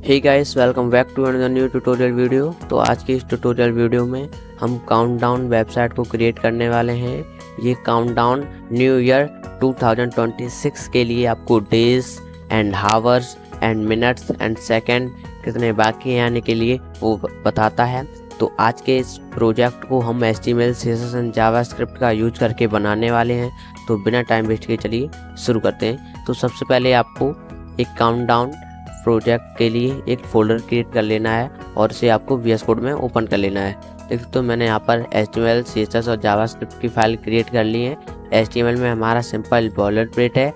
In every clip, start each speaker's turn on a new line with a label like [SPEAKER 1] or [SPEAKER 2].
[SPEAKER 1] Hey guys, welcome back to another new tutorial video. तो आज की इस ट्यूटोरियल वीडियो में हम काउंटडाउन वेबसाइट को क्रिएट करने वाले हैं। ये काउंटडाउन न्यू ईयर 2026 के लिए आपको days and hours and minutes and second कितने बाकी हैं आने के लिए वो बताता है। तो आज के इस प्रोजेक्ट को हम HTML CSS एंड जावास्क्रिप्ट का यूज करके बनाने वाले हैं। तो बिना टाइम वेस्ट किए चलिए शुरू करते हैं। तो सबसे पहले आपको एक काउंटडाउन प्रोजेक्ट के लिए एक फोल्डर क्रिएट कर लेना है और इसे आपको VS कोड में ओपन कर लेना है। देखो तो मैंने यहाँ पर HTML CSS और जावास्क्रिप्ट की फाइल क्रिएट कर ली है। HTML में हमारा सिंपल बॉयलरप्लेट है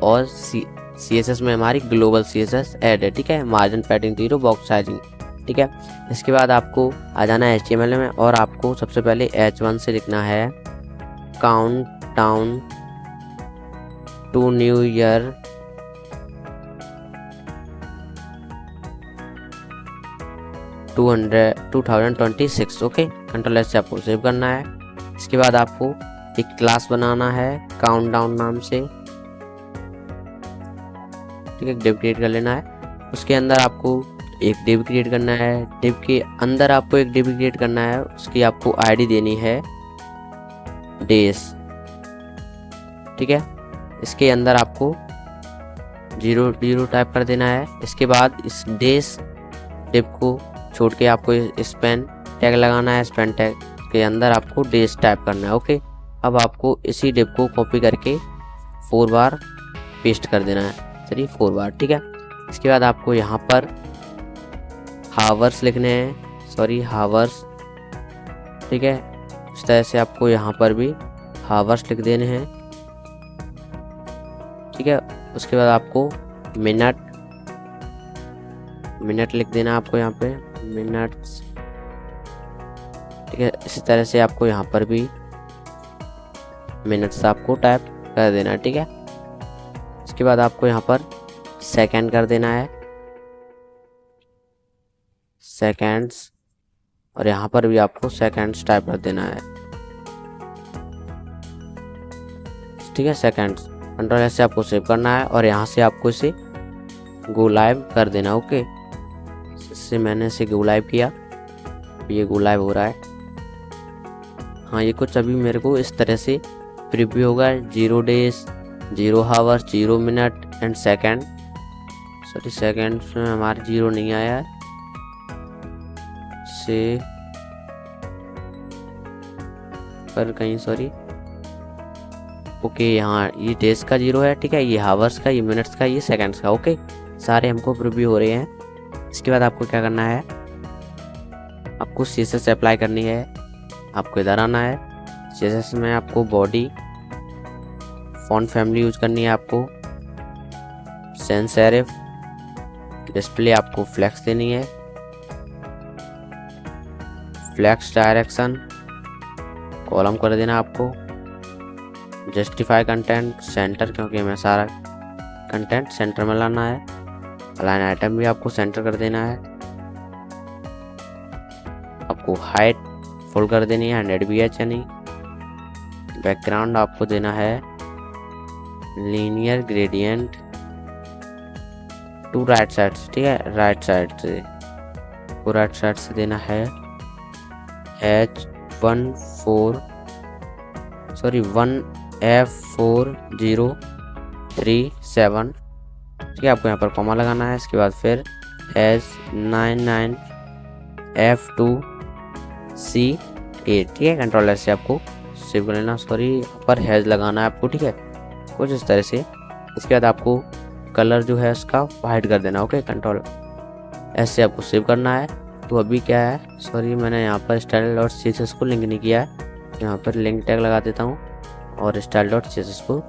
[SPEAKER 1] और CSS में हमारी ग्लोबल CSS ऐड है। ठीक है, मार्जिन पैडिंग 0, बॉक्स साइजिंग। ठीक है, इसके बाद आपको आ जाना है HTML में और आपको सबसे पहले H1 से लिखना है count down to new year 2026। Okay, control S से आपको सेव करना है। इसके बाद आपको एक क्लास बनाना है काउंटडाउन नाम से। ठीक है, डिव क्रिएट कर लेना है। उसके अंदर आपको एक डिव क्रिएट करना है। डिव के अंदर आपको एक डिव क्रिएट करना है, उसकी आपको आईडी देनी है डेज। ठीक है, इसके अंदर आपको 0 टाइप कर देना है। इसके बाद इस डेज डिव को छोड़ के आपको स्पेन टैग लगाना है। स्पेन टैग के अंदर आपको डेज टाइप करना है। ओके, अब आपको इसी डिव को कॉपी करके 4 बार पेस्ट कर देना है। चलिए 4 बार। ठीक है, इसके बाद आपको यहाँ पर हावर्स लिखने हैं, हावर्स। ठीक है, इस तरह से आपको यहाँ पर भी हावर्स लिख देने हैं। ठीक है, उसके बाद आपको मिनट लिख देना आपको यहाँ पे मिनट्स। ठीक है, इसी तरह से आपको यहाँ पर भी मिनट्स आपको टाइप कर देना है। ठीक है, इसके बाद आपको यहाँ पर सेकंड कर देना है, सेकंड्स, और यहाँ पर भी आपको सेकंड्स टाइप कर देना है। ठीक है, सेकंड्स। कंट्रोल S से आपको सेव करना है और यहाँ से आपको इसे गो लाइव कर देना। ओके, इससे मैंने इसे गो लाइव किया, ये गो लाइव हो रहा है। हाँ, ये कुछ अभी मेरे को इस तरह से प्रीव्यू होगा। 0 days, 0 hours, 0 minute and second. Seconds में हमारे 0 नहीं आया है से पर कहीं ओके, यहाँ ये डेज का 0 है। ठीक है, ये हावर्स का, ये मिनट्स का, ये सेकंड्स का। ओके, सारे हमको प्रीव्यू हो रहे हैं। इसके बाद आपको क्या करना है, आपको CSS अप्लाई करनी है। आपको इधर आना है, CSS में आपको बॉडी फॉन्ट फैमिली यूज करनी है। आपको सेंस सेरिफ, डिस्प्ले आपको फ्लेक्स देनी है, फ्लेक्स डायरेक्शन कॉलम कर देना आपको, जस्टिफाई कंटेंट सेंटर, क्योंकि हमें सारा कंटेंट सेंटर में लाना है। अलाइन आइटम भी आपको सेंटर कर देना है। आपको हाइट फुल कर देनी है, 100 BH यानी। बैकग्राउंड आपको देना है linear gradient to right side. ठीक है, राइट साइड से को राइट साइड से देना है F4037। ठीक है, आपको यहाँ पर कॉमा लगाना है। इसके बाद फिर H99F2C8। ठीक है, कंट्रोल S से आपको सेव कर लेना। यहाँ पर हैज लगाना है आपको। ठीक है, कुछ इस तरह से। इसके बाद आपको कलर जो है उसका वाइट कर देना। ओके, कंट्रोल S से आपको सेव करना है। तो अभी क्या है, मैंने यहाँ पर style.css को लिंक नहीं किया है। यहाँ पर लिंक टैग लगा देता हूँ और style.css को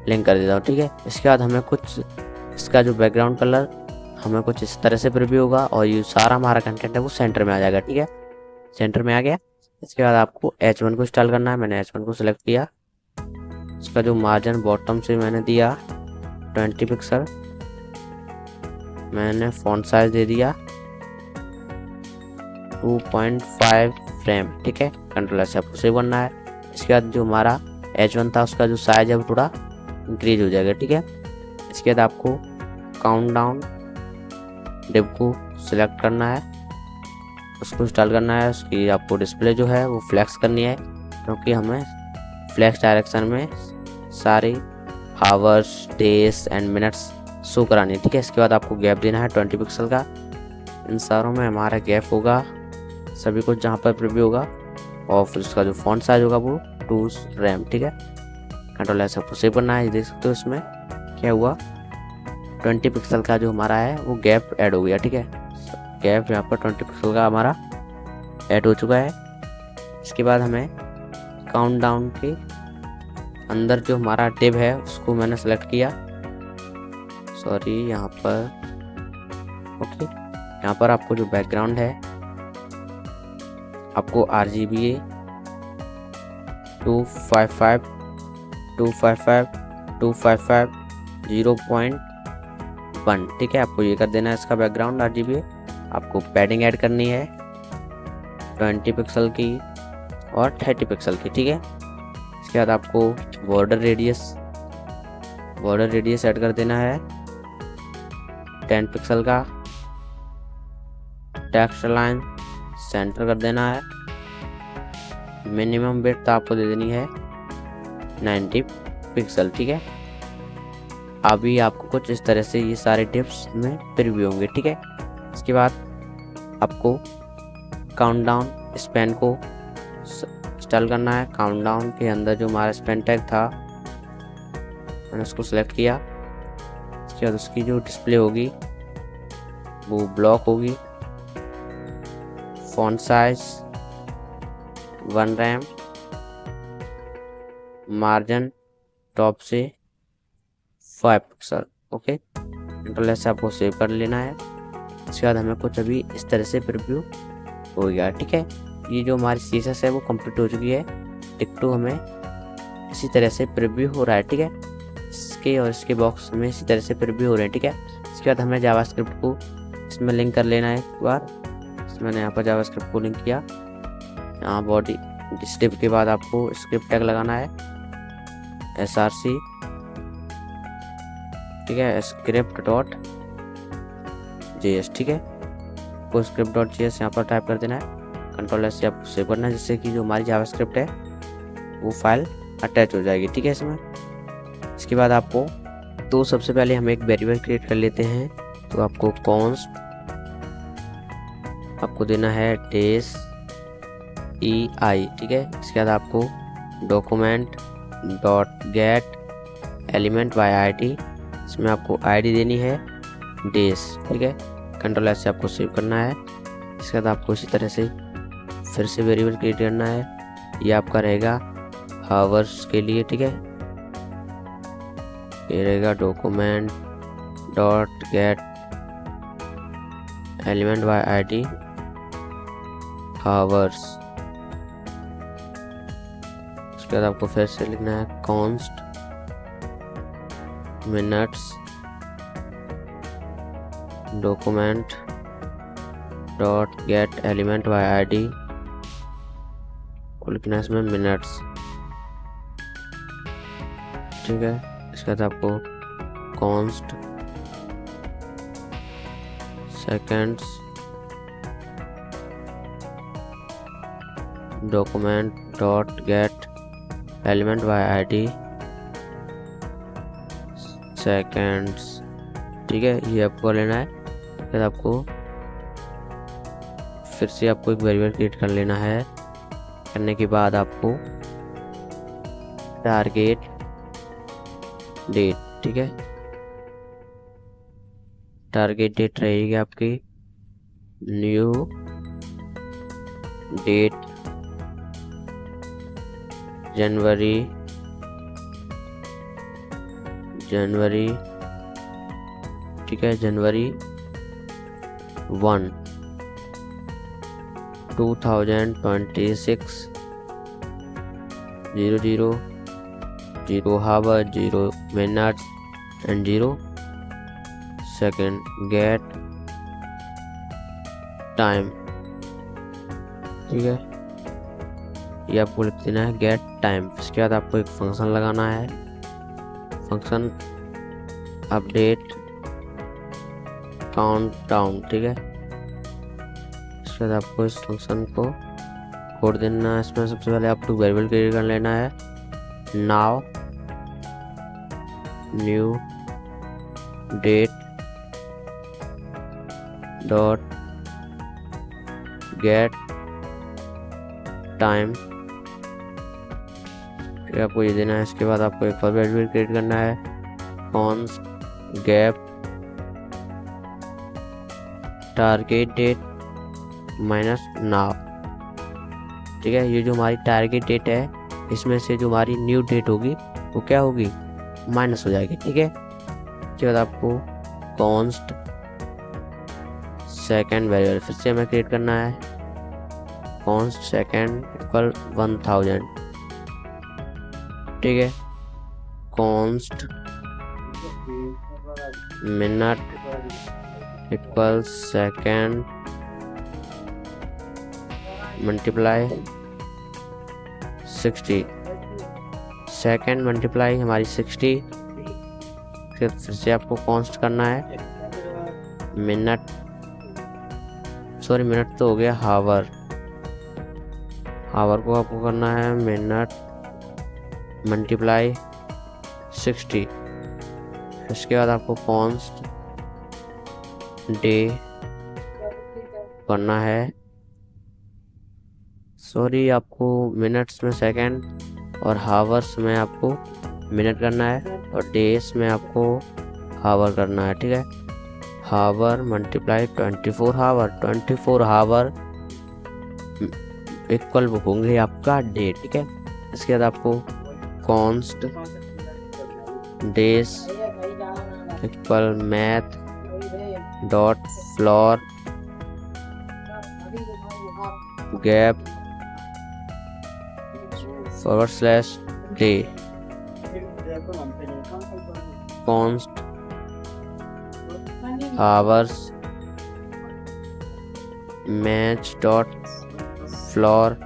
[SPEAKER 1] लिंक कर देता हूँ। ठीक है, इसके बाद हमें कुछ इसका जो बैकग्राउंड कलर हमें कुछ इस तरह से प्रीव्यू होगा और ये सारा हमारा कंटेंट है वो सेंटर में आ जाएगा। ठीक है, सेंटर में आ गया। इसके बाद आपको H1 को इंस्टॉल करना है। मैंने H1 को सिलेक्ट किया। इसका जो मार्जिन बॉटम से मैंने दिया 20 पिक्सल, मैंने फॉन्ट साइज दे दिया 2.5 फ्रेम। ठीक है, कंट्रोल S से आपको सेव करना है। इसके बाद जो हमारा H1 था उसका जो साइज है वो थोड़ा इंक्रीज हो जाएगा। ठीक है, इसके बाद आपको काउंटडाउन डिव को सिलेक्ट करना है, उसको इंस्टॉल करना है। उसकी आपको डिस्प्ले जो है वो फ्लैक्स करनी है, क्योंकि हमें फ्लैक्स डायरेक्शन में सारी hours, days and minutes show करानी है, ठीक है। इसके बाद आपको गैप देना है 20 पिक्सल का। इन सारों में हमारा गैप होगा सभी कुछ जहाँ पर प्रीव्यू होगा, और फिर उसका जो फॉन्ट साइज होगा वो 2 रैम, ठीक है। कंट्रोल एस आपको सेव करना है। देख सकते हो इसमें क्या हुआ, 20 पिक्सल का जो हमारा है वो गैप ऐड हो गया, ठीक है। गैप यहाँ पर 20 पिक्सल का हमारा ऐड हो चुका है। इसके बाद हमें काउंटडाउन के अंदर जो हमारा डिव है उसको मैंने सेलेक्ट किया, सॉरी यहाँ पर, ओके। यहाँ पर आपको जो बैकग्राउंड है आपको RGBA 255 255 255 0.1, ठीक है। आपको ये कर देना है इसका बैकग्राउंड RGBA। आपको पैडिंग ऐड करनी है 20 पिक्सल की और 30 पिक्सल की, ठीक है। इसके बाद आपको बॉर्डर रेडियस ऐड कर देना है 10 पिक्सल का। टेक्स्ट लाइन सेंटर कर देना है। मिनिमम विड्थ आपको दे देनी है 90 पिक्सल, ठीक है। अभी आपको कुछ इस तरह से ये सारे टिप्स में प्रीव्यू होंगे, ठीक है। इसके बाद आपको काउंटडाउन स्पैन को इंस्टॉल करना है। काउंटडाउन के अंदर जो हमारा स्पैन टैग था मैंने उसको सिलेक्ट किया। इसके बाद उसकी जो डिस्प्ले होगी वो ब्लॉक होगी। Font size 1 RAM, margin top से 5 पिक्सल, ओके। कंट्रोल एस से आपको सेव कर लेना है। इसके बाद हमें कुछ अभी इस तरह से प्रीव्यू हो गया, ठीक है। ये जो हमारी CSS है वो कंप्लीट हो चुकी है। टिक2 हमें इसी तरह से प्रीव्यू हो रहा है, ठीक है। इसके और इसके बॉक्स में इसी तरह से प्रीव्यू हो रहे हैं, ठीक है। इसके बाद हमें जावास्क्रिप्ट को इसमें लिंक कर लेना है एक बार। मैंने यहाँ पर जावास्क्रिप्ट को लिंक किया। यहाँ बॉडी डिस्क्रिप्ट के बाद आपको स्क्रिप्ट टैग लगाना है src, ठीक है, script.js, ठीक है। आपको script.js यहाँ पर टाइप कर देना है। कंट्रोल एस से आपको सेव करना है, जिससे कि जो हमारी जावास्क्रिप्ट है वो फाइल अटैच हो जाएगी, ठीक है इसमें। इसके बाद आपको तो सबसे पहले हम एक वेरिएबल क्रिएट कर लेते हैं। तो आपको कॉन्स्ट आपको देना है डेज EI, ठीक है। इसके बाद आपको document dot gate element by ID, इसमें आपको ID देनी है डेज, ठीक है। कंट्रोल एस से आपको सेव करना है। इसके बाद आपको इसी तरह से फिर से वेरिएबल क्रिएट करना है। ये आपका रहेगा आवर्स के लिए, ठीक है। ये रहेगा document dot gate element by ID hours. उसके बाद आपको फिर से लिखना है const minutes document dot gate element by ID को लिखना है इसमें मिनट्स, ठीक है। इसके बाद आपको const seconds document dot gate element by ID seconds, ठीक है। ये आपको लेना है। फिर आपको फिर से आपको एक वेरिएबल क्रिएट कर लेना है। करने के बाद आपको टारगेट डेट, ठीक है। टारगेट डेट रहेगी आपकी न्यू डेट जनवरी, ठीक है, जनवरी 1 2026 00 0 hour 0 minutes and 0 second get time, ठीक है। ये आपको लिख देना है गेट टाइम। इसके बाद आपको एक फंक्शन लगाना है, फंक्शन अपडेट काउंट डाउन, ठीक है। इसके बाद आपको इस फंक्शन को कोड देना है। इसमें सबसे पहले आपको वेरिएबल क्रिएट कर लेना है। Now new date dot get time, आपको ये देना है। इसके बाद आपको एक और वेरिएबल क्रिएट करना है, const gap target date minus now, ठीक है। ये जो हमारी टारगेट डेट है, इसमें से जो हमारी न्यू डेट होगी वो क्या होगी, माइनस हो जाएगी, ठीक है। उसके बाद आपको कॉन्स्ट सेकेंड वेरिएबल फिर से हमें क्रिएट करना है, कॉन्स्ट सेकेंड इक्वल 1000, ठीक है। Const minute equal second multiply 60, second multiply हमारी 60। फिर से आपको कॉन्स्ट करना है मिनट, सॉरी मिनट तो हो गया, हावर, हावर को आपको करना है मिनट मल्टीप्लाई 60। इसके बाद आपको कॉन्स्ट डे करना है, सॉरी आपको मिनट्स में सेकंड और हावर्स में आपको मिनट करना है और डेज में आपको हावर करना है, ठीक है। हावर मल्टीप्लाई 24 हावर, 24 हावर इक्वल होंगे आपका डे, ठीक है। इसके बाद आपको const days equal math dot floor gap forward slash day, const hours match dot floor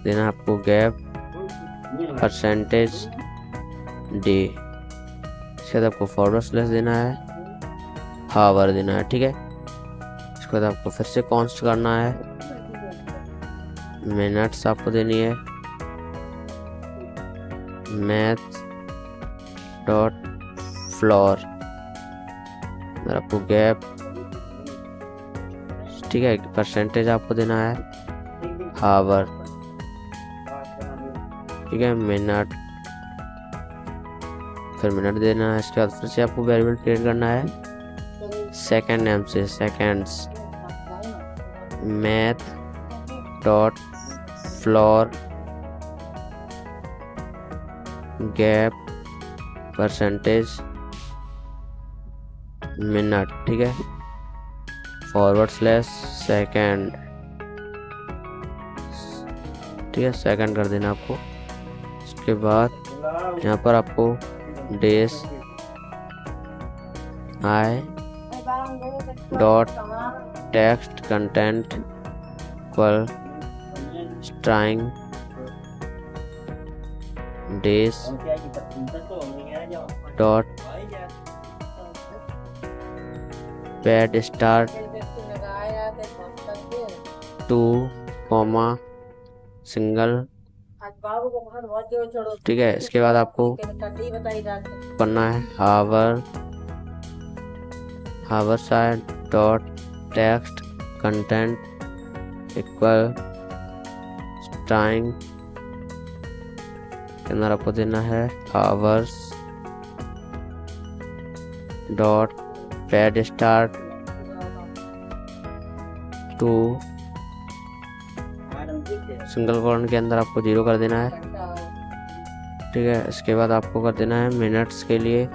[SPEAKER 1] देना आपको गैप परसेंटेज डे। इसके बाद आपको फॉरवर्ड स्लैश देना है, हावर देना है, ठीक है। इसके बाद आपको फिर से कॉन्स्ट करना है, मिनट्स आपको देनी है मैथ डॉट फ्लोर, आपको गैप, ठीक है। परसेंटेज आपको देना है हावर, ठीक है, मिनट, फिर मिनट देना है। इसके बाद फिर से आपको वेरिएबल क्रिएट करना है सेकंड नेम से, seconds math dot floor gap percentage minute, ठीक है, फॉरवर्ड स्लैश सेकंड, ठीक है, सेकंड कर देना आपको। उसके बाद यहाँ पर आपको days I dot text content equal string days dot pad start 2 comma single, ठीक है। इसके बाद आपको करना है hour, hour side dot text content equal string के अंदर आपको देना है hours dot pad start 2 single colon के अंदर आपको 0 कर देना है, ठीक है। इसके बाद आपको कर देना है मिनट्स के लिए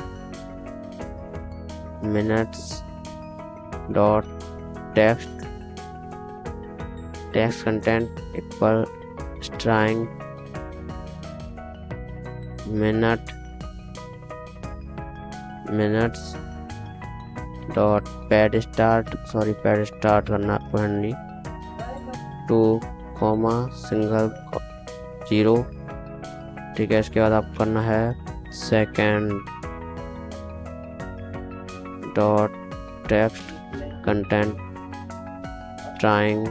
[SPEAKER 1] minutes dot text content equal string minutes dot pad start, sorry pad start करना आपको हैंडली 2 कॉमा सिंगल 0, ठीक है। इसके बाद आपको करना है second dot text content time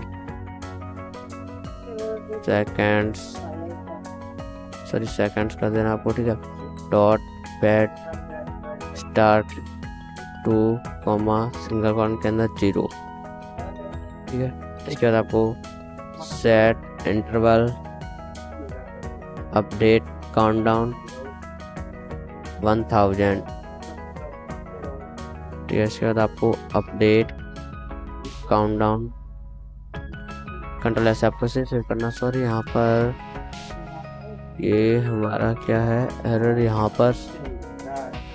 [SPEAKER 1] seconds कर देना आपको, ठीक है। Dot pad start two comma single colon के अंदर 0, ठीक है। इसके बाद आपको सेट इंटरवल अपडेट काउंटडाउन 1000, ठीक है। इसके बाद आपको अपडेट काउंटडाउन कंट्रोल ऐसे आपको सेव करना। सॉरी, यहाँ पर ये हमारा क्या है एरर, यहाँ पर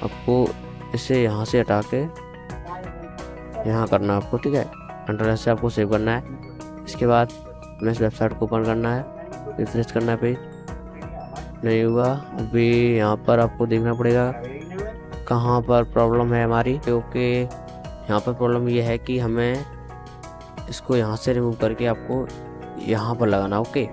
[SPEAKER 1] आपको इसे यहाँ से हटा के यहाँ करना आपको, ठीक है। कंट्रोल ऐसे आपको सेव करना है। इसके बाद हमें इस वेबसाइट को ओपन करना है, रिफ्रेश करना है, पेज नहीं हुआ। अभी यहाँ पर आपको देखना पड़ेगा कहाँ पर प्रॉब्लम है हमारी, क्योंकि यहाँ पर प्रॉब्लम ये है कि हमें इसको यहाँ से रिमूव करके आपको यहाँ पर लगाना, ओके,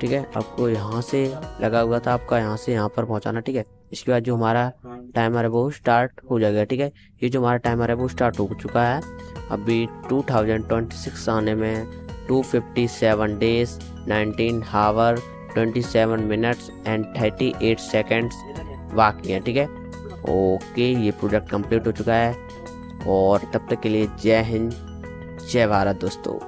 [SPEAKER 1] ठीक है। आपको यहाँ से लगा हुआ था, आपका यहाँ से यहाँ पर पहुँचाना, ठीक है। इसके बाद जो हमारा टाइमर है वो स्टार्ट हो जाएगा, ठीक है। ये जो हमारा टाइमर है वो स्टार्ट हो चुका है। अभी 2026 आने में 257 days 19 hour 27 minutes and 38 seconds बाकी हैं, ठीक है। ओके, ये प्रोजेक्ट कंप्लीट हो चुका है। और तब तक के लिए जय हिंद, जय भारत दोस्तों।